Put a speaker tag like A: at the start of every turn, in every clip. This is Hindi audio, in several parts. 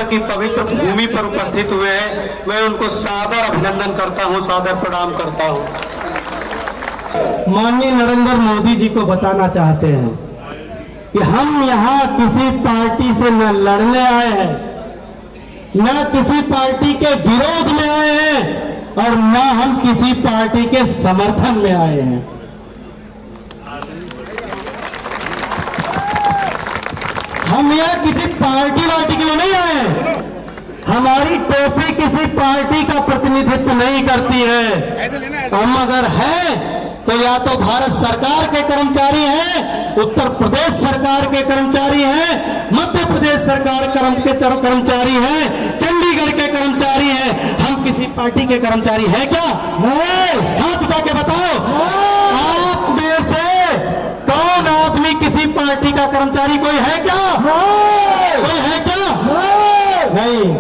A: की पवित्र भूमि पर उपस्थित हुए हैं, मैं उनको सादर अभिनंदन करता हूं, सादर प्रणाम करता हूं।
B: माननीय नरेंद्र मोदी जी को बताना चाहते हैं कि हम यहाँ किसी पार्टी से न लड़ने आए हैं, न किसी पार्टी के विरोध में आए हैं और न हम किसी पार्टी के समर्थन में आए हैं। हम यहाँ किसी पार्टी वार्टी के लिए नहीं आए हैं। हमारी टोपी किसी पार्टी का प्रतिनिधित्व नहीं करती है। हम अगर हैं तो या तो भारत सरकार के कर्मचारी हैं, उत्तर प्रदेश सरकार के कर्मचारी हैं, मध्य प्रदेश सरकार के कर्मचारी हैं, चंडीगढ़ के कर्मचारी हैं। हम किसी पार्टी के कर्मचारी हैं क्या? नहीं। हाथ उठा के बताओ, आप में से कौन आदमी किसी पार्टी का कर्मचारी कोई है क्या? कोई है क्या? नहीं।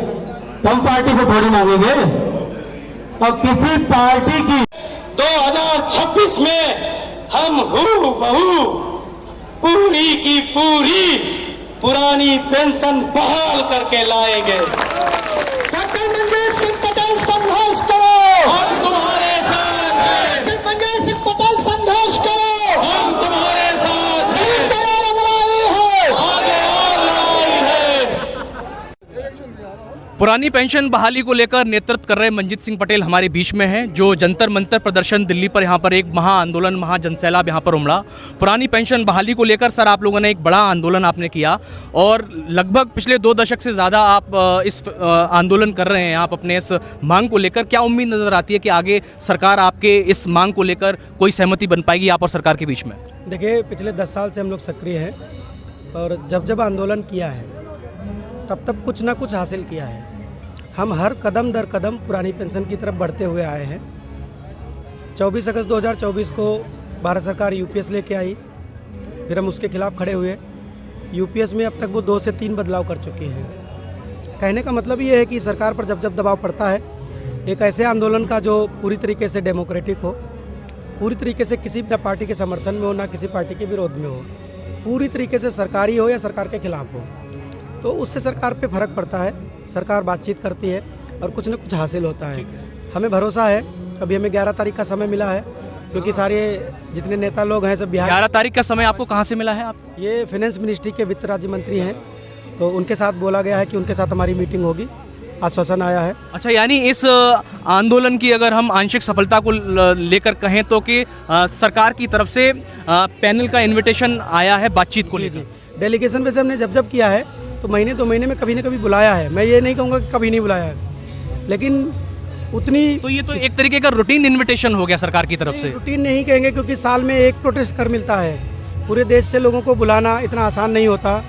B: तो हम पार्टी से थोड़ी मांगेंगे। और किसी पार्टी की 2026 में हम हूबहू पूरी की पूरी पुरानी पेंशन बहाल करके लाएंगे। डॉक्टर मनजीत सिंह पटेल संघर्ष करो, हम तुम्हारे साथ हैं। डॉक्टर मनजीत सिंह पटेल संघर्ष करो, हम तुम्हारे साथ हैं।
C: पुरानी पेंशन बहाली को लेकर नेतृत्व कर रहे मनजीत सिंह पटेल हमारे बीच में हैं, जो जंतर मंतर प्रदर्शन दिल्ली पर यहाँ पर एक महा आंदोलन, महा जनसैलाब यहाँ पर उमड़ा। पुरानी पेंशन बहाली को लेकर सर आप लोगों ने एक बड़ा आंदोलन आपने किया और लगभग पिछले 2 दशक से ज़्यादा आप इस आंदोलन कर रहे हैं। आप अपने इस मांग को लेकर क्या उम्मीद नज़र आती है कि आगे सरकार आपके इस मांग को लेकर कोई सहमति बन पाएगी आप और सरकार के बीच में?
B: देखिए, पिछले 10 साल से हम लोग सक्रिय हैं और जब आंदोलन किया है तब कुछ ना कुछ हासिल किया है। हम हर कदम दर कदम पुरानी पेंशन की तरफ बढ़ते हुए आए हैं। 24 अगस्त 2024 को भारत सरकार यूपीएस लेके आई, फिर हम उसके खिलाफ खड़े हुए। यूपीएस में अब तक वो 2 से 3 बदलाव कर चुके हैं। कहने का मतलब ये है कि सरकार पर जब दबाव पड़ता है, एक ऐसे आंदोलन का जो पूरी तरीके से डेमोक्रेटिक हो, पूरी तरीके से किसी ना पार्टी के समर्थन में हो, ना किसी पार्टी के विरोध में हो, पूरी तरीके से सरकारी हो या सरकार के खिलाफ हो, तो उससे सरकार पे फर्क पड़ता है। सरकार बातचीत करती है और कुछ न कुछ हासिल होता है। हमें भरोसा है, अभी हमें 11 तारीख का समय मिला है, क्योंकि सारे जितने नेता लोग हैं सब बिहार।
C: 11 तारीख का समय आपको कहाँ से मिला है? आप
B: ये फाइनेंस मिनिस्ट्री के वित्त राज्य मंत्री हैं, तो उनके साथ बोला गया है कि उनके साथ हमारी मीटिंग होगी, आश्वासन आया है।
C: अच्छा, यानी इस आंदोलन की अगर हम आंशिक सफलता को लेकर कहें तो कि सरकार की तरफ से पैनल का इन्विटेशन आया है बातचीत को लेकर।
B: डेलीगेशन पे से हमने जब किया है तो महीने 2 महीने में कभी न कभी बुलाया है। मैं ये नहीं कहूँगा कि कभी नहीं बुलाया है, लेकिन उतनी
C: तो ये तो एक तरीके का रूटीन इन्विटेशन हो गया सरकार की तरफ से।
B: रूटीन नहीं कहेंगे, क्योंकि साल में एक प्रोटेस्ट कर मिलता है। पूरे देश से लोगों को बुलाना इतना आसान नहीं होता,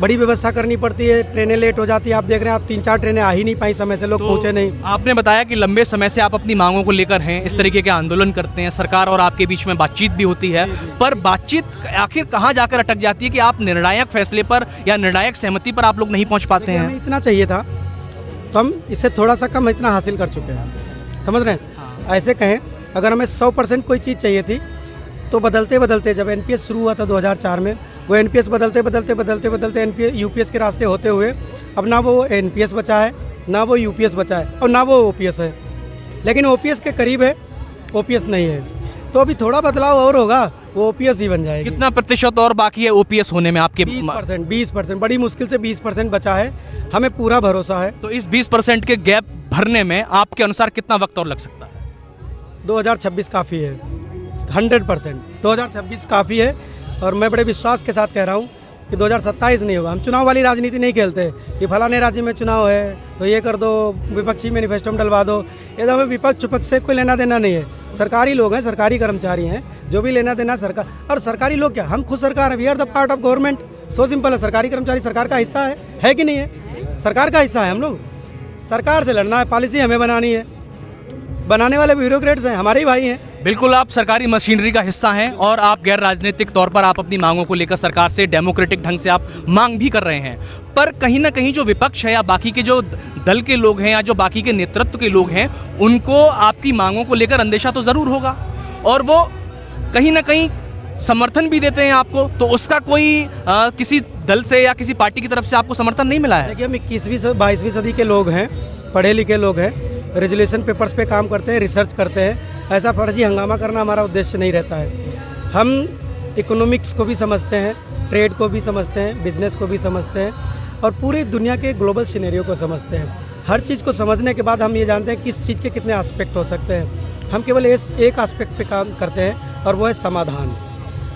B: बड़ी व्यवस्था करनी पड़ती है। ट्रेनें लेट हो जाती है, आप देख रहे हैं, आप 3-4 ट्रेनें आ ही नहीं पाई समय से, लोग पहुँचे नहीं।
C: आपने बताया कि लंबे समय से आप अपनी मांगों को लेकर हैं, इस तरीके के आंदोलन करते हैं, सरकार और आपके बीच में बातचीत भी होती है, पर बातचीत आखिर कहाँ जाकर अटक जाती है कि आप निर्णायक फैसले पर या निर्णायक सहमति पर आप लोग नहीं पहुँच पाते हैं?
B: हमें इतना चाहिए था तो हम इससे थोड़ा सा कम इतना हासिल कर चुके हैं, समझ रहे हैं? ऐसे कहें, अगर हमें 100% कोई चीज़ चाहिए थी तो बदलते जब एनपीएस शुरू हुआ था 2004 में, वो एनपीएस बदलते एनपीएस यूपीएस के रास्ते होते हुए अब ना वो एनपीएस बचा है, ना वो यूपीएस बचा है और ना वो ओपीएस है। लेकिन ओपीएस के करीब है, ओपीएस नहीं है। तो अभी थोड़ा बदलाव और होगा, वो ओपीएस ही बन जाएगी।
C: कितना प्रतिशत और बाकी है ओपीएस होने में आपके?
B: 20%, बड़ी मुश्किल से 20% बचा है, हमें पूरा भरोसा है।
C: तो इस 20% के गैप भरने में आपके अनुसार कितना वक्त और लग सकता है?
B: 2026 काफ़ी है, 100%। 2026 काफ़ी है और मैं बड़े विश्वास के साथ कह रहा हूँ कि 2027 नहीं होगा। हम चुनाव वाली राजनीति नहीं खेलते कि फलाने राज्य में चुनाव है तो ये कर दो, विपक्षी मैनिफेस्टो में डलवा दो। ये तो हमें विपक्ष से कोई लेना देना नहीं है। सरकारी लोग हैं, सरकारी कर्मचारी हैं, जो भी लेना देना सरकार। और सरकारी लोग क्या, हम खुद सरकार है, we are the part of government. So simple है। सरकारी कर्मचारी सरकार का हिस्सा है कि नहीं है? सरकार का हिस्सा है हम लोग। सरकार से लड़ना है, पॉलिसी हमें बनानी है, बनाने वाले ब्यूरोक्रेट्स हैं, हमारे ही भाई हैं।
C: बिल्कुल, आप सरकारी मशीनरी का हिस्सा हैं और आप गैर राजनीतिक तौर पर आप अपनी मांगों को लेकर सरकार से डेमोक्रेटिक ढंग से आप मांग भी कर रहे हैं, पर कहीं ना कहीं जो विपक्ष है या बाकी के जो दल के लोग हैं या जो बाकी के नेतृत्व के लोग हैं, उनको आपकी मांगों को लेकर अंदेशा तो ज़रूर होगा और वो कहीं ना कहीं समर्थन भी देते हैं आपको, तो उसका कोई किसी दल से या किसी पार्टी की तरफ से आपको समर्थन नहीं मिला है?
D: देखिए, हम 21वीं सदी के लोग हैं, पढ़े लिखे लोग हैं, रेजोल्यूशन पेपर्स पे काम करते हैं, रिसर्च करते हैं। ऐसा फर्जी हंगामा करना हमारा उद्देश्य नहीं रहता है। हम इकोनॉमिक्स को भी समझते हैं, ट्रेड को भी समझते हैं, बिजनेस को भी समझते हैं और पूरी दुनिया के ग्लोबल सिनेरियो को समझते हैं। हर चीज़ को समझने के बाद हम ये जानते हैं किस चीज़ के कितने एस्पेक्ट हो सकते हैं। हम केवल एक एस्पेक्ट पे काम करते हैं और वो है समाधान।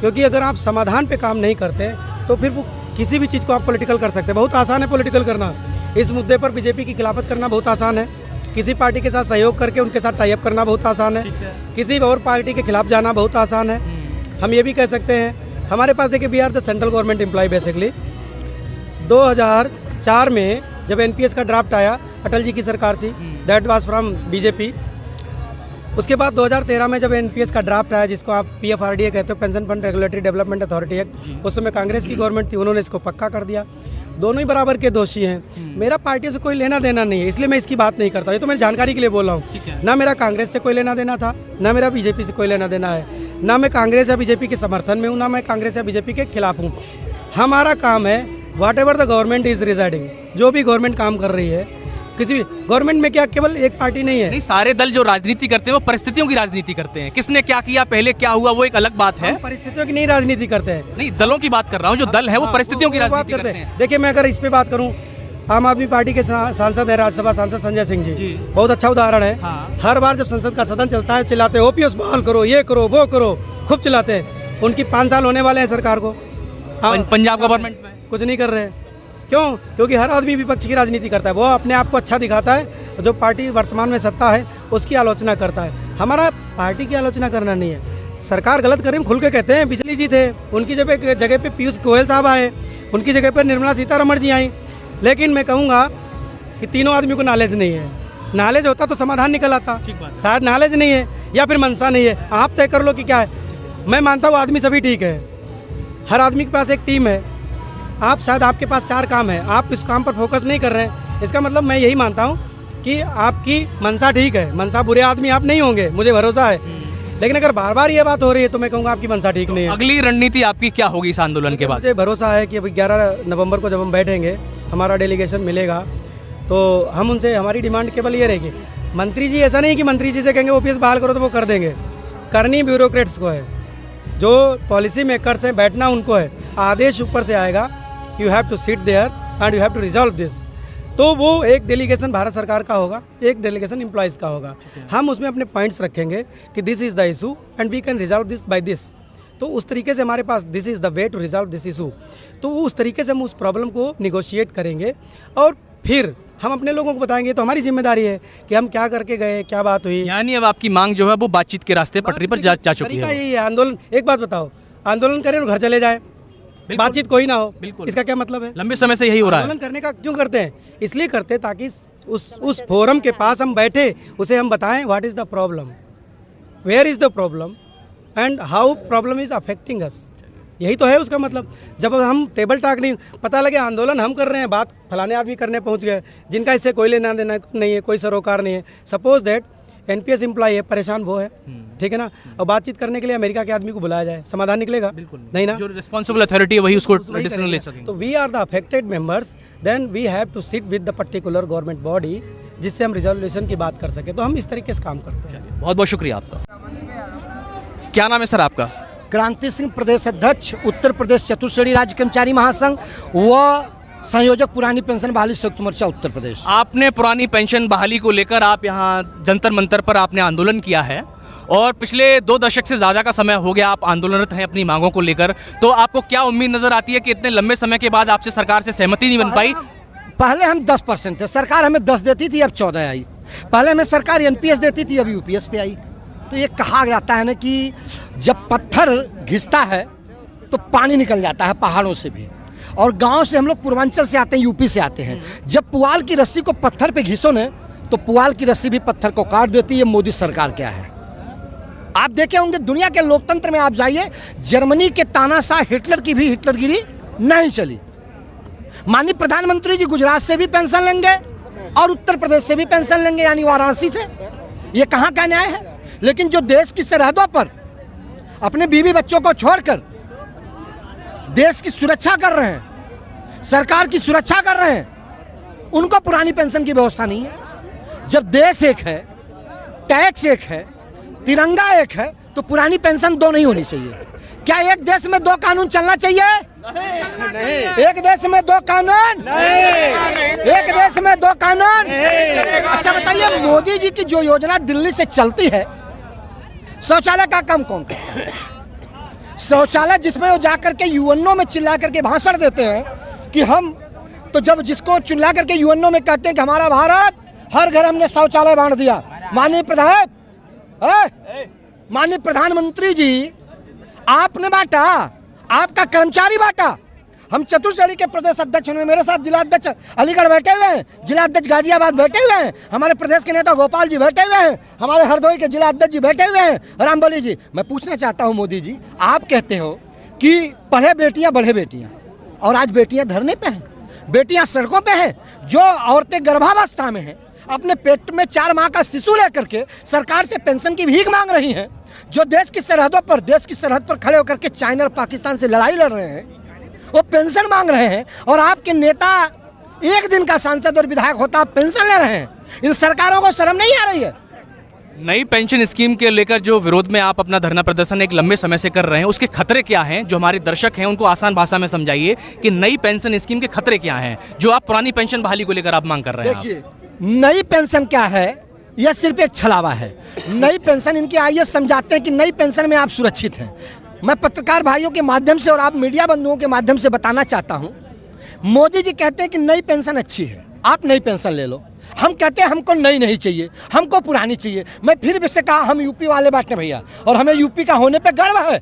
D: क्योंकि अगर आप समाधान पे काम नहीं करते तो फिर वो किसी भी चीज़ को आप पॉलिटिकल कर सकते हैं। बहुत आसान है पॉलिटिकल करना। इस मुद्दे पर बीजेपी की खिलाफत करना बहुत आसान है। किसी पार्टी के साथ सहयोग करके उनके साथ टाई अप करना बहुत आसान है। किसी और पार्टी के खिलाफ जाना बहुत आसान है। हम ये भी कह सकते हैं, हमारे पास देखिए, we are the central government employ basically. 2004 में जब एनपीएस का ड्राफ्ट आया, अटल जी की सरकार थी, दैट वाज फ्रॉम बीजेपी। उसके बाद 2013 में जब एनपीएस का ड्राफ्ट आया, जिसको आप पीएफआरडीए कहते हो, pension fund regulatory development authority act, उस समय कांग्रेस की गवर्नमेंट थी, उन्होंने इसको पक्का कर दिया। दोनों ही बराबर के दोषी हैं। मेरा पार्टी से कोई लेना देना नहीं है, इसलिए मैं इसकी बात नहीं करता। ये तो मैं जानकारी के लिए बोल रहा हूँ। ना मेरा कांग्रेस से कोई लेना देना था, ना मेरा बीजेपी से कोई लेना देना है। ना मैं कांग्रेस या बीजेपी के समर्थन में हूँ, ना मैं कांग्रेस या बीजेपी के खिलाफ हूँ। हमारा काम है whatever the government is residing, जो भी गवर्नमेंट काम कर रही है, किसी भी गवर्नमेंट में क्या केवल एक पार्टी नहीं है।
C: नहीं, सारे दल जो राजनीति करते हैं वो परिस्थितियों की राजनीति करते हैं। किसने क्या किया, पहले क्या हुआ, वो एक अलग बात है।
D: परिस्थितियों की नहीं राजनीति करते हैं।
C: नहीं, दलों की बात कर रहा हूँ। जो दल है वो परिस्थितियों की राजनीति करते हैं।
D: देखिए, मैं अगर इस पे बात करूँ, आम आदमी पार्टी के सांसद है, राज्यसभा सांसद संजय सिंह जी, बहुत अच्छा उदाहरण है। हर बार जब संसद का सदन चलता है, चिल्लाते हैं ओपीएस बहाल करो, ये करो, वो करो, खूब चिल्लाते हैं। उनकी 5 साल होने वाले हैं सरकार को,
C: पंजाब गवर्नमेंट में
D: कुछ नहीं कर रहे हैं। क्यों? क्योंकि हर आदमी विपक्ष की राजनीति करता है। वो अपने आप को अच्छा दिखाता है, जो पार्टी वर्तमान में सत्ता है उसकी आलोचना करता है। हमारा पार्टी की आलोचना करना नहीं है। सरकार गलत कर रही है, खुल के कहते हैं। बिजली जी थे, उनकी जगह पे पीयूष गोयल साहब आए, उनकी जगह पर निर्मला सीतारमण जी आई। लेकिन मैं कहूँगा कि तीनों आदमी को नॉलेज नहीं है। नॉलेज होता तो समाधान निकल आता। शायद नॉलेज नहीं है या फिर मनसा नहीं है। आप तय कर लो कि क्या है। मैं मानता हूँ आदमी सभी ठीक है, हर आदमी के पास एक टीम है। आप शायद आपके पास 4 काम है, आप इस काम पर फोकस नहीं कर रहे हैं। इसका मतलब मैं यही मानता हूँ कि आपकी मनसा ठीक है। मनसा बुरे आदमी आप नहीं होंगे, मुझे भरोसा है। लेकिन अगर बार बार ये बात हो रही है तो मैं कहूँगा आपकी मनसा ठीक नहीं है।
C: अगली रणनीति आपकी क्या होगी इस आंदोलन के बाद?
D: मुझे भरोसा है कि अभी 11 नवंबर को जब हम बैठेंगे, हमारा डेलीगेशन मिलेगा, तो हम उनसे, हमारी डिमांड केवल ये रहेगी। मंत्री जी, ऐसा नहीं कि मंत्री जी से कहेंगे ओपीएस बहाल करो तो वो कर देंगे। करनी ब्यूरोक्रेट्स को है, जो पॉलिसी मेकर्स हैं, बैठना उनको है। आदेश ऊपर से आएगा, you have to sit there and you have to resolve this. तो वो एक डेलीगेशन भारत सरकार का होगा, एक डेलीगेशन एम्प्लॉयज़ का होगा। हम उसमें अपने पॉइंट्स रखेंगे कि this is the issue and we can resolve this by this. तो उस तरीके से हमारे पास this is the way to resolve this issue. तो उस तरीके से हम उस प्रॉब्लम को निगोशिएट करेंगे और फिर हम अपने लोगों को बताएंगे। तो हमारी जिम्मेदारी है कि हम क्या करके गए, क्या बात हुई।
C: यानी अब आपकी मांग जो है वो बातचीत के रास्ते पटरी पर जा चुकी है।
D: यही है आंदोलन। एक बात बताओ, आंदोलन करें और घर चले जाए, बातचीत कोई ना हो, इसका क्या मतलब है?
C: लंबे समय से यही हो रहा है।
D: आंदोलन करने का क्यों करते हैं? इसलिए करते हैं ताकि उस फोरम के पास हम बैठे, उसे हम बताएं what is the problem, where is the problem and how problem is affecting us. यही तो है उसका मतलब। जब हम टेबल टॉक नहीं, पता लगे आंदोलन हम कर रहे हैं, बात फलाने आदमी करने पहुंच गए, जिनका इससे कोई लेना देना नहीं है, कोई सरोकार नहीं है। सपोज दैट एनपीएस एम्प्लॉय है, परेशान वो है, ठीक है ना, और बातचीत करने के लिए अमेरिका के आदमी को बुलाया जाए, समाधान निकलेगा? बिल्कुल नहीं ना।
C: जो रिस्पांसिबल अथॉरिटी है वही उसको डिसीजन ले सकेंगे।
D: तो we are the affected members, then we have to sit with the particular government body, जिससे हम रिजोल्यूशन की बात कर सके। तो हम इस तरीके से काम करते हैं।
C: बहुत बहुत शुक्रिया आपका। क्या नाम है सर आपका?
E: क्रांति सिंह, प्रदेश अध्यक्ष, उत्तर प्रदेश चतुश्रेणी राज्य कर्मचारी महासंघ व संयोजक पुरानी पेंशन बहाली संयुक्त मोर्चा उत्तर प्रदेश।
C: आपने पुरानी पेंशन बहाली को लेकर आप यहाँ जंतर मंतर पर आपने आंदोलन किया है और पिछले 2 दशक से ज़्यादा का समय हो गया आप आंदोलनरत हैं अपनी मांगों को लेकर। तो आपको क्या उम्मीद नजर आती है कि इतने लंबे समय के बाद आपसे सरकार से सहमति नहीं बन पाई?
E: पहले हम 10% थे, सरकार हमें 10 देती थी, अब 14 आई। पहले हमें सरकार एनपीएस देती थी, अभी यूपीएस पे आई। तो ये कहा जाता है ना कि जब पत्थर घिसता है तो पानी निकल जाता है पहाड़ों से भी। और गांव से हम लोग पूर्वांचल से आते हैं, यूपी से आते हैं। जब पुआल की रस्सी को पत्थर पे घिसो न, तो पुआल की रस्सी भी पत्थर को काट देती है। मोदी सरकार क्या है, आप देखे होंगे दुनिया के लोकतंत्र में। आप जाइए, जर्मनी के तानाशाह हिटलर की भी हिटलरगिरी नहीं चली। माननीय प्रधानमंत्री जी गुजरात से भी पेंशन लेंगे और उत्तर प्रदेश से भी पेंशन लेंगे, यानी वाराणसी से। ये कहाँ का न्याय है? लेकिन जो देश की सरहदों पर अपने बीवी बच्चों को छोड़कर देश की सुरक्षा कर रहे हैं, सरकार की सुरक्षा कर रहे हैं, उनको पुरानी पेंशन की व्यवस्था नहीं है। जब देश एक है, टैक्स एक है, तिरंगा एक है, तो पुरानी पेंशन दो नहीं होनी चाहिए। क्या एक देश में दो कानून चलना चाहिए? नहीं। एक देश में दो कानून? नहीं। एक देश में दो कानून? नहीं। अच्छा बताइए, मोदी जी की जो योजना दिल्ली से चलती है, शौचालय का काम कौन करता है? शौचालय जिसमें वो जाकर के यूएनओ में चिल्ला करके भाषण देते हैं कि हम, तो जब जिसको चिल्ला करके यूएनओ में कहते हैं कि हमारा भारत, हर घर हमने शौचालय बांट दिया। माननीय प्रधानमंत्री जी, आपने बांटा, आपका कर्मचारी बांटा। हम चतुर्श्रेणी के प्रदेश अध्यक्ष हैं, मेरे साथ जिला अध्यक्ष अलीगढ़ बैठे हुए हैं, जिला अध्यक्ष गाजियाबाद बैठे हुए हैं, हमारे प्रदेश के नेता गोपाल जी बैठे हुए हैं, हमारे हरदोई के जिला अध्यक्ष जी बैठे हुए हैं, रामबली जी। मैं पूछना चाहता हूं मोदी जी, आप कहते हो कि पढ़े बेटियां बढ़े बेटियां, और आज बेटियां धरने पे हैं, बेटियां सड़कों पे हैं। जो औरतें गर्भावस्था में हैं, अपने पेट में 4 माह का शिशु लेकर के सरकार से पेंशन की भीख मांग रही हैं, जो देश की सरहदों पर, देश की सरहद पर खड़े होकर के चाइना और पाकिस्तान से लड़ाई लड़ रहे हैं, वो पेंशन मांग रहे हैं, और आपके नेता एक दिन का सांसद और विधायक होता पेंशन ले रहे हैं। इन सरकारों को शर्म नहीं आ रही है?
C: नई पेंशन स्कीम के लेकर जो विरोध में आप अपना धरना प्रदर्शन एक लंबे समय से कर रहे हैं, उसके खतरे क्या हैं? जो हमारे दर्शक हैं उनको आसान भाषा में समझाइए कि नई पेंशन स्कीम के खतरे क्या हैं, जो आप पुरानी पेंशन बहाली को लेकर आप मांग कर रहे हैं।
E: देखिए, नई पेंशन क्या है? यह सिर्फ एक छलावा है। नई पेंशन, इनकी आइए समझाते हैं कि नई पेंशन में आप सुरक्षित हैं। मैं पत्रकार भाइयों के माध्यम से और आप मीडिया बंधुओं के माध्यम से बताना चाहता हूं, मोदी जी कहते हैं कि नई पेंशन अच्छी है, आप नई पेंशन ले लो। हम कहते हैं हमको नई नहीं चाहिए, हमको पुरानी चाहिए। मैं फिर भी से कहा, हम यूपी वाले बात नहीं भैया, और हमें यूपी का होने पे गर्व है।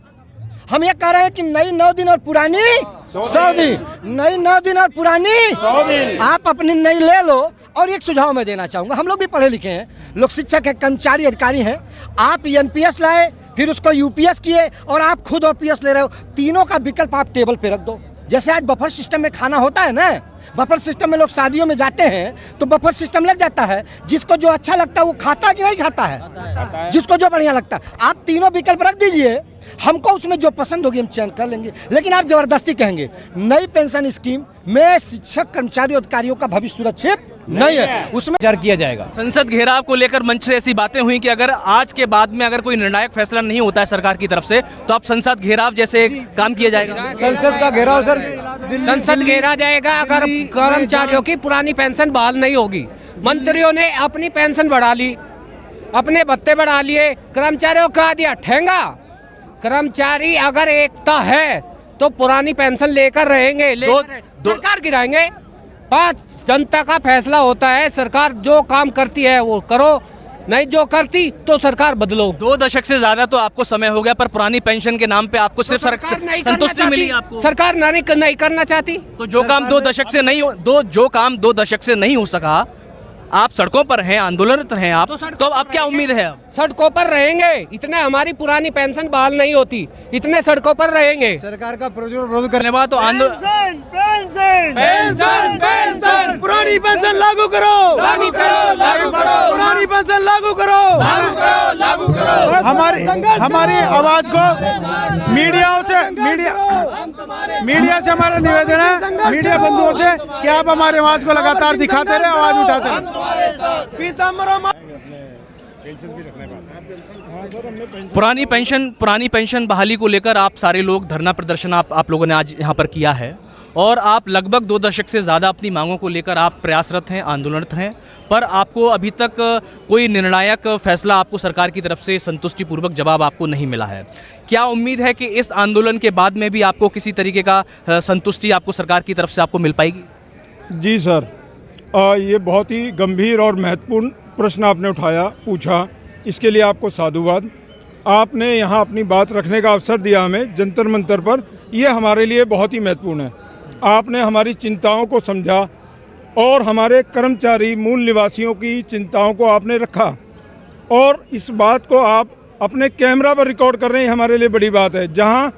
E: हम ये कह रहे हैं कि नई 9 दिन और पुरानी 100 दिन, नई 9 दिन और पुरानी 100 दिन। आप अपनी नई ले लो। और एक सुझाव मैं देना चाहूँगा, हम लोग भी पढ़े लिखे हैं, लोग शिक्षक हैं, कर्मचारी अधिकारी हैं। आप एनपीएस लाए, फिर उसको यूपीएस किए, और आप खुद ओपीएस ले रहे हो। तीनों का विकल्प आप टेबल पे रख दो। जैसे आज बफर सिस्टम में खाना होता है ना, बफर सिस्टम में लोग शादियों में जाते हैं तो बफर सिस्टम लग जाता है, जिसको जो अच्छा लगता है वो खाता है कि नहीं खाता है, जिसको जो बढ़िया लगता है। आप तीनों विकल्प रख दीजिए, हमको उसमें जो पसंद होगी हम चयन कर लेंगे। लेकिन आप जबरदस्ती कहेंगे नई पेंशन स्कीम में शिक्षक, कर्मचारी, अधिकारियों का भविष्य सुरक्षित नहीं है, उसमें
F: विचार किया जाएगा।
C: संसद घेराव को लेकर मंच से ऐसी बातें हुई कि अगर आज के बाद में अगर कोई निर्णायक फैसला नहीं होता है सरकार की तरफ से, तो आप संसद घेराव जैसे काम किया जाएगा।
F: संसद का घेराव सर,
G: संसद घेरा जाएगा अगर कर्मचारियों की पुरानी पेंशन बहाल नहीं होगी। मंत्रियों ने अपनी पेंशन बढ़ा ली, अपने भत्ते बढ़ा लिए, कर्मचारियों को दिया ठेंगा। कर्मचारी अगर एकता है तो पुरानी पेंशन लेकर रहेंगे, सरकार गिराएंगे। 5 जनता का फैसला होता है, सरकार जो काम करती है वो करो, नहीं जो करती तो सरकार बदलो।
C: 2 दशक से ज्यादा तो आपको समय हो गया, पर पुरानी पेंशन के नाम पे आपको सिर्फ संतुष्टि मिली आपको?
G: सरकार नहीं करना चाहती,
C: तो जो काम 2 दशक से नहीं, जो काम 2 दशक से नहीं हो सका, आप सड़कों पर हैं, आंदोलनरत हैं आप, तो अब क्या उम्मीद है? अब
G: सड़कों पर रहेंगे, इतने हमारी पुरानी पेंशन बहाल नहीं होती, इतने सड़कों पर रहेंगे।
F: सरकार का विरोध
C: करने बाद तो आंदोलन,
F: पेंशन पुरानी पेंशन लागू करो, पुरानी पेंशन लागू करो। हमारी आवाज को मीडिया से हमारा निवेदन है, मीडिया बंधुओं से, कि आप हमारी आवाज को लगातार दिखाते रहे, आवाज उठाते रहे।
C: पुरानी पेंशन बहाली को लेकर आप सारे लोग धरना प्रदर्शन आप लोगों ने आज यहाँ पर किया है, और आप लगभग 2 दशक से ज़्यादा अपनी मांगों को लेकर आप प्रयासरत हैं, आंदोलनरत हैं, पर आपको अभी तक कोई निर्णायक फैसला आपको सरकार की तरफ से संतुष्टिपूर्वक जवाब आपको नहीं मिला है। क्या उम्मीद है कि इस आंदोलन के बाद में भी आपको किसी तरीके का संतुष्टि आपको सरकार की तरफ से आपको मिल पाएगी?
H: जी सर, ये बहुत ही गंभीर और महत्वपूर्ण प्रश्न आपने पूछा, इसके लिए आपको साधुवाद। आपने यहाँ अपनी बात रखने का अवसर दिया हमें जंतर मंतर पर, ये हमारे लिए बहुत ही महत्वपूर्ण है। आपने हमारी चिंताओं को समझा और हमारे कर्मचारी मूल निवासियों की चिंताओं को आपने रखा, और इस बात को आप अपने कैमरा पर रिकॉर्ड कर रहे हैं, हमारे लिए बड़ी बात है। जहाँ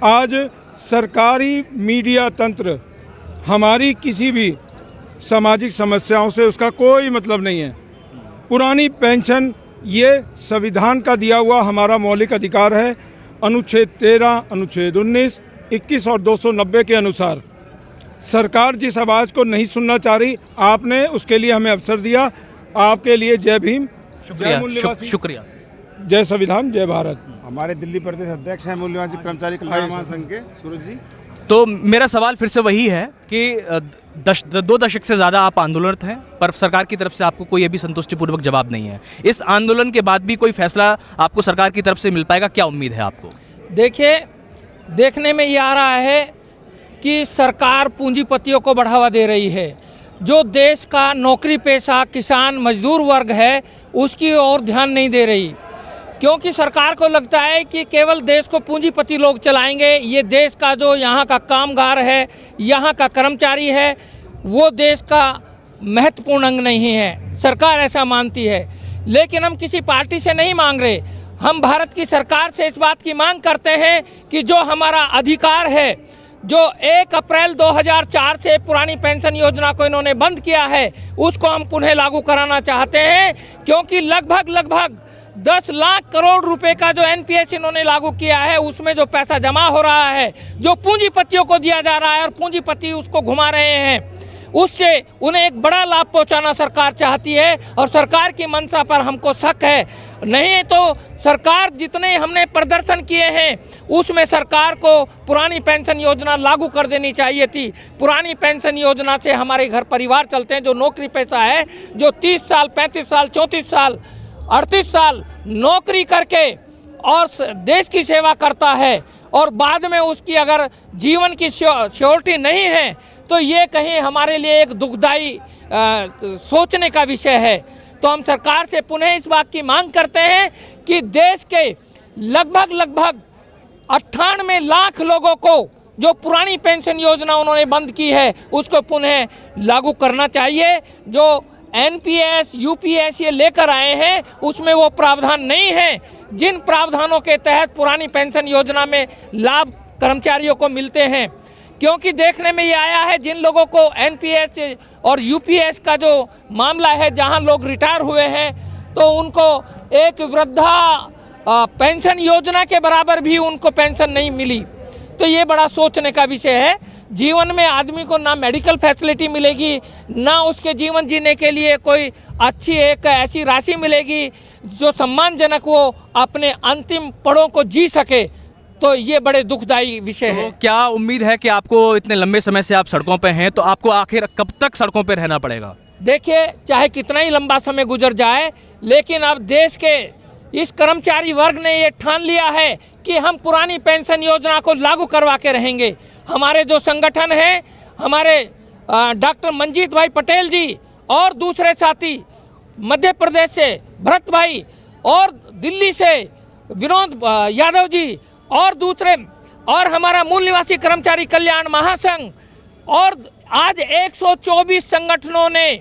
H: आज सरकारी मीडिया तंत्र हमारी किसी भी सामाजिक समस्याओं से उसका कोई मतलब नहीं है। पुरानी पेंशन ये संविधान का दिया हुआ हमारा मौलिक अधिकार है, अनुच्छेद 13, अनुच्छेद 19, 21 और 290 के अनुसार सरकार जिस आवाज़ को नहीं सुनना चाह रही, आपने उसके लिए हमें अवसर दिया। आपके लिए जय भीम, जय मूल्यवासी,
C: शुक्रिया।
H: जय संविधान, जय भारत।
F: हमारे दिल्ली प्रदेश अध्यक्ष हैं मूल्यवासी कर्मचारी कल्याण महासंघ के सूरज जी।
C: तो मेरा सवाल फिर से वही है कि 2 दशक से ज़्यादा आप आंदोलनरत हैं, पर सरकार की तरफ से आपको कोई अभी संतुष्टिपूर्वक जवाब नहीं है। इस आंदोलन के बाद भी कोई फैसला आपको सरकार की तरफ से मिल पाएगा? क्या उम्मीद है आपको?
I: देखिए, देखने में ये आ रहा है कि सरकार पूंजीपतियों को बढ़ावा दे रही है। जो देश का नौकरी पेशा किसान मजदूर वर्ग है उसकी ओर ध्यान नहीं दे रही, क्योंकि सरकार को लगता है कि केवल देश को पूंजीपति लोग चलाएंगे। ये देश का जो यहाँ का कामगार है, यहाँ का कर्मचारी है, वो देश का महत्वपूर्ण अंग नहीं है। सरकार ऐसा मानती है, लेकिन हम किसी पार्टी से नहीं मांग रहे। हम भारत की सरकार से इस बात की मांग करते हैं कि जो हमारा अधिकार है, जो 1 अप्रैल 2004 से पुरानी पेंशन योजना को इन्होंने बंद किया है, उसको हम पुनः लागू कराना चाहते हैं, क्योंकि लगभग 10 लाख करोड़ रुपए का जो एनपीएस इन्होंने लागू किया है, उसमें जो पैसा जमा हो रहा है, जो पूंजीपतियों को दिया जा रहा है और पूंजीपति उसको घुमा रहे हैं, उससे उन्हें एक बड़ा लाभ पहुंचाना सरकार चाहती है। और सरकार की मंशा पर हमको शक है। नहीं तो सरकार जितने हमने प्रदर्शन किए हैं उसमें सरकार को पुरानी पेंशन योजना लागू कर देनी चाहिए थी। पुरानी पेंशन योजना से हमारे घर परिवार चलते हैं। जो नौकरी पेशा है, जो 30 साल 35 साल 34 साल 38 साल नौकरी करके और देश की सेवा करता है और बाद में उसकी अगर जीवन की श्योरिटी नहीं है, तो ये कहीं हमारे लिए एक दुखदाई सोचने का विषय है। तो हम सरकार से पुनः इस बात की मांग करते हैं कि देश के लगभग 98 लाख लोगों को जो पुरानी पेंशन योजना उन्होंने बंद की है उसको पुनः लागू करना चाहिए। जो एनपीएस यूपीएस ये लेकर आए हैं उसमें वो प्रावधान नहीं है जिन प्रावधानों के तहत पुरानी पेंशन योजना में लाभ कर्मचारियों को मिलते हैं। क्योंकि देखने में ये आया है जिन लोगों को एनपीएस और यूपीएस का जो मामला है, जहां लोग रिटायर हुए हैं, तो उनको एक वृद्धा पेंशन योजना के बराबर भी उनको पेंशन नहीं मिली। तो ये बड़ा सोचने का विषय है। जीवन में आदमी को ना मेडिकल फैसिलिटी मिलेगी, ना उसके जीवन जीने के लिए कोई अच्छी एक ऐसी राशि मिलेगी जो सम्मानजनक वो अपने अंतिम पड़ों को जी सके। तो ये बड़े दुखदाई विषय है।
C: तो क्या उम्मीद है कि आपको इतने लंबे समय से आप सड़कों पे हैं, तो आपको आखिर कब तक सड़कों पे रहना पड़ेगा?
I: देखिए, चाहे कितना ही लंबा समय गुजर जाए, लेकिन अब देश के इस कर्मचारी वर्ग ने ये ठान लिया है कि हम पुरानी पेंशन योजना को लागू करवा के रहेंगे। हमारे जो संगठन हैं, हमारे डॉक्टर मंजीत भाई पटेल जी और दूसरे साथी, मध्य प्रदेश से भरत भाई और दिल्ली से विनोद यादव जी और दूसरे, और हमारा मूल निवासी कर्मचारी कल्याण महासंघ, और आज 124 संगठनों ने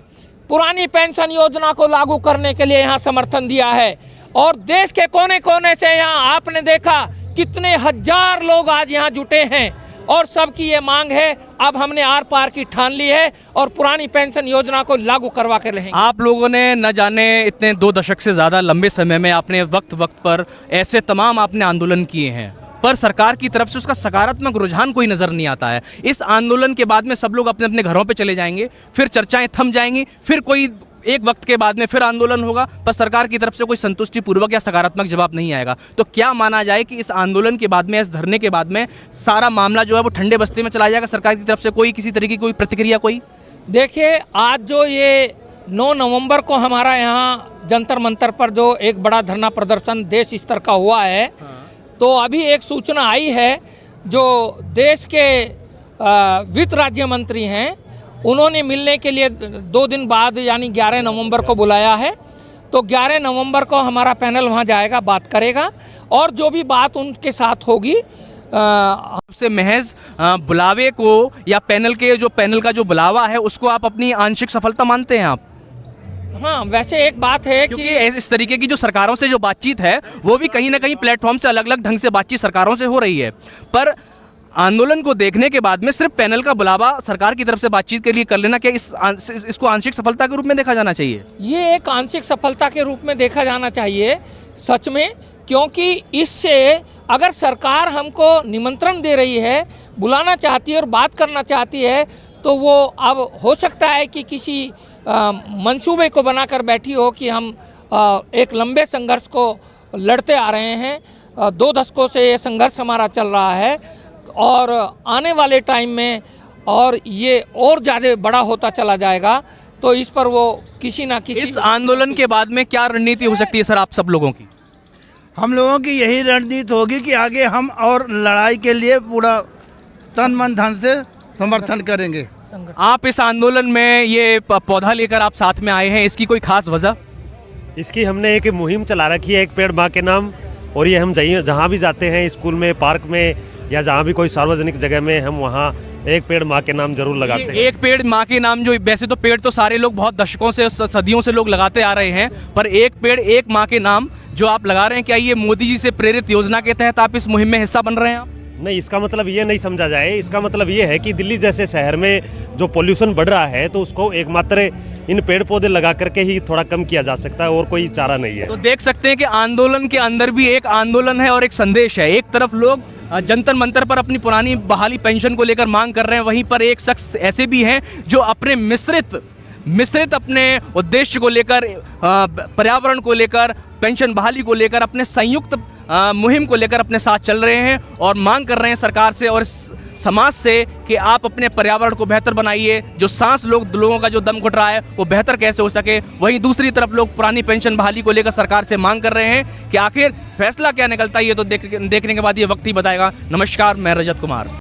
I: पुरानी पेंशन योजना को लागू करने के लिए यहाँ समर्थन दिया है। और देश के कोने कोने से यहाँ आपने देखा कितने हजार लोग आज यहाँ जुटे हैं और सबकी ये मांग है। अब हमने आर पार की ठान ली है और पुरानी पेंशन योजना को लागू करवा कर रहेंगे।
C: आप लोगों ने न जाने इतने 2 दशक से ज़्यादा लंबे समय में आपने वक्त पर ऐसे तमाम आपने आंदोलन किए हैं, पर सरकार की तरफ से उसका सकारात्मक रुझान कोई नज़र नहीं आता है। इस आंदोलन के बाद में सब लोग अपने अपने घरों पे चले जाएंगे, फिर चर्चाएं थम जाएंगी, फिर कोई एक वक्त के बाद में फिर आंदोलन होगा, पर सरकार की तरफ से कोई संतुष्टिपूर्वक या सकारात्मक जवाब नहीं आएगा। तो क्या माना जाए कि इस आंदोलन के बाद में, इस धरने के बाद में सारा मामला जो है वो ठंडे बस्ते में चला जाएगा? सरकार की तरफ से कोई किसी तरीके की कोई प्रतिक्रिया? कोई
I: देखिए, आज जो ये 9 नवंबर को हमारा यहाँ जंतर मंतर पर जो एक बड़ा धरना प्रदर्शन देश स्तर का हुआ है, तो अभी एक सूचना आई है जो देश के वित्त राज्य मंत्री हैं, उन्होंने मिलने के लिए 2 दिन बाद यानी 11 नवंबर को बुलाया है। तो 11 नवंबर को हमारा पैनल वहां जाएगा, बात करेगा, और जो भी बात उनके साथ होगी
C: आपसे महज बुलावे को या पैनल का जो बुलावा है उसको आप अपनी आंशिक सफलता मानते हैं आप?
I: हाँ, वैसे एक बात है कि
C: इस तरीके की जो सरकारों से जो बातचीत है वो भी कहीं ना कहीं प्लेटफॉर्म से अलग अलग ढंग से बातचीत सरकारों से हो रही है, पर आंदोलन को देखने के बाद में सिर्फ पैनल का बुलावा सरकार की तरफ से बातचीत के लिए कर लेना, क्या इसको आंशिक सफलता के रूप में देखा जाना चाहिए?
I: ये एक आंशिक सफलता के रूप में देखा जाना चाहिए सच में, क्योंकि इससे अगर सरकार हमको निमंत्रण दे रही है, बुलाना चाहती है और बात करना चाहती है, तो वो अब हो सकता है कि किसी मंसूबे को बनाकर बैठी हो कि हम एक लंबे संघर्ष को लड़ते आ रहे हैं। 2 दशकों से ये संघर्ष हमारा चल रहा है और आने वाले टाइम में और ये और ज़्यादा बड़ा होता चला जाएगा। तो इस पर वो किसी ना किसी
C: इस आंदोलन के बाद में क्या रणनीति हो सकती है सर आप सब लोगों की?
F: हम लोगों की यही रणनीति होगी कि आगे हम और लड़ाई के लिए पूरा तन मन धन से समर्थन करेंगे।
C: आप इस आंदोलन में ये पौधा लेकर आप साथ में आए हैं, इसकी कोई खास वजह?
J: इसकी हमने एक मुहिम चला रखी है, एक पेड़ माँ के नाम, और ये हम जहाँ भी जाते हैं, स्कूल में, पार्क में या जहाँ भी कोई सार्वजनिक जगह में, हम वहाँ एक पेड़ माँ के नाम जरूर लगाते हैं।
C: एक पेड़ माँ के नाम, जो वैसे तो पेड़ तो सारे लोग बहुत दशकों से, सदियों से लोग लगाते आ रहे हैं, पर एक पेड़ एक माँ के नाम जो आप लगा रहे हैं, क्या ये मोदी जी से प्रेरित योजना के तहत आप इस मुहिम में हिस्सा बन रहे हैं? आप
J: नहीं, इसका मतलब ये नहीं समझा जाए। इसका मतलब ये है कि दिल्ली जैसे शहर में जो पोल्यूशन बढ़ रहा है, तो उसको एकमात्र इन पेड़ पौधे लगा करके ही थोड़ा कम किया जा सकता है, और कोई चारा नहीं है।
C: तो देख सकते हैं कि आंदोलन के अंदर भी एक आंदोलन है और एक संदेश है। एक तरफ लोग जंतर मंतर पर अपनी पुरानी बहाली पेंशन को लेकर मांग कर रहे हैं, वहीं पर एक शख्स ऐसे भी हैं जो अपने मिश्रित अपने उद्देश्य को लेकर, पर्यावरण को लेकर, पेंशन बहाली को लेकर, अपने संयुक्त मुहिम को लेकर अपने साथ चल रहे हैं और मांग कर रहे हैं सरकार से और समाज से कि आप अपने पर्यावरण को बेहतर बनाइए। जो सांस लोगों का जो दम घुट रहा है वो बेहतर कैसे हो सके। वहीं दूसरी तरफ लोग पुरानी पेंशन बहाली को लेकर सरकार से मांग कर रहे हैं कि आखिर फैसला क्या निकलता है, ये तो देखने के बाद ये वक्त ही बताएगा। नमस्कार, मैं रजत कुमार।